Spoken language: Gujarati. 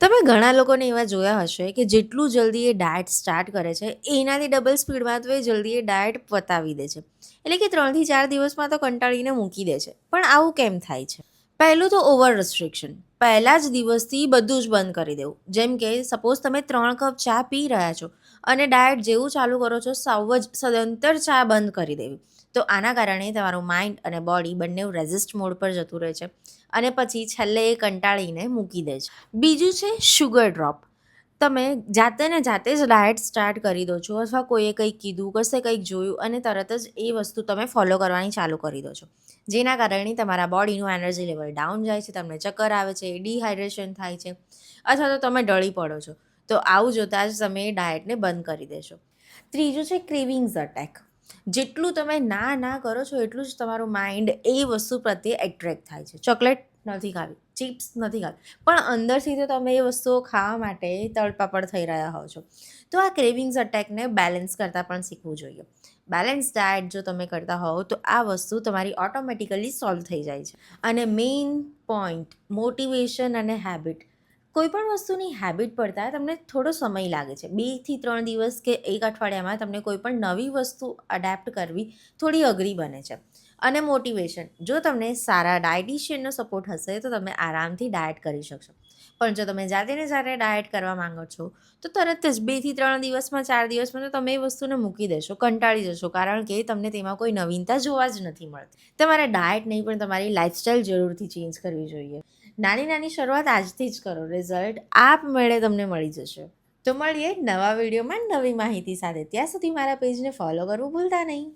તમે ઘણા લોકોને એવા જોયા હશે કે જેટલું જલ્દી એ ડાયટ સ્ટાર્ટ કરે છે એનાથી ડબલ સ્પીડમાં તો એ જલ્દી એ ડાયટ પતાવી દે છે. એટલે કે 3 થી 4 દિવસમાં તો કંટાળીને મૂકી દે છે. પણ આવું કેમ થાય છે? પહેલું તો ઓવર રિસ્ટ્રિક્શન. પહેલા જ દિવસથી બધું જ બંધ કરી દેવું. જેમ કે સપોઝ તમે 3 કપ ચા પી રહ્યા છો અને ડાયટ જેવું ચાલુ કરો છો સાવ જ સદંતર ચા બંધ કરી દેવી. તો આના કારણે તમારું માઇન્ડ અને બોડી બંને રેઝિસ્ટ મોડ પર જતું રહે છે અને પછી છેલ્લે એ કંટાળીને મૂકી દે છે. બીજું છે શુગર ડ્રોપ. તમે જાતે ને જાતે જ ડાયટ સ્ટાર્ટ કરી દો છો અથવા કોઈએ કંઈક કીધું, કશે કંઈક જોયું અને તરત જ એ વસ્તુ તમે ફોલો કરવાની ચાલુ કરી દો છો. જેના કારણે તમારા બોડીનું એનર્જી લેવલ ડાઉન જાય છે, તમને ચક્કર આવે છે, ડિહાઇડ્રેશન થાય છે અથવા તો તમે ઢળી પડો છો. તો આવું જોતાં જ તમે એ ડાયટને બંધ કરી દેશો. ત્રીજું છે ક્રેવિંગ્સ અટેક. જેટલું તમે ના કરો છો એટલું જ તમારું માઇન્ડ એ વસ્તુ પ્રત્યે એટ્રેક્ટ થાય છે. ચોકલેટ નથી ખાવી, ચિપ્સ નથી ખાવી, પણ અંદરથી તો તમે એ વસ્તુઓ ખાવા માટે તડપાપડ થઈ રહ્યા હો છો. તો આ ક્રેવિંગ્સ અટેકને બેલેન્સ કરતાં પણ શીખવું જોઈએ. બેલેન્સ ડાયટ જો તમે કરતા હોવ તો આ વસ્તુ તમારી ઓટોમેટિકલી સોલ્વ થઈ જાય છે. અને મેઇન પોઈન્ટ મોટિવેશન અને હેબિટ. કોઈ પણ વસ્તુની હેબિટ પડતા તમને થોડો સમય લાગે છે. 2 થી 3 દિવસ કે એક અઠવાડિયામાં તમને કોઈ પણ નવી વસ્તુ અડેપ્ટ કરવી થોડી અઘરી બને છે. અને મોટિવેશન. જો તમને સારા ડાયટિશિયનનો સપોર્ટ હશે તો તમે આરામથી ડાયટ કરી શકશો. પણ જો તમે જાતે ને જાતે ડાયટ કરવા માંગો છો તો તરત જ 2 થી 3 દિવસમાં 4 દિવસમાં તો તમે એ વસ્તુને મૂકી દેશો, કંટાળી જશો, કારણ કે તમને તેમાં કોઈ નવીનતા જોવા જ નથી મળતી. તમારે ડાયટ નહીં પણ તમારી લાઇફસ્ટાઇલ જરૂરથી ચેન્જ કરવી જોઈએ. નાની નાની શરૂઆત આજથી જ કરો, રિઝલ્ટ આપમેળે તમને મળી જશે. તો મળીએ નવા વિડીયોમાં નવી માહિતી સાથે. ત્યાં સુધી મારા પેજને ફોલો કરવું ભૂલતા નહીં.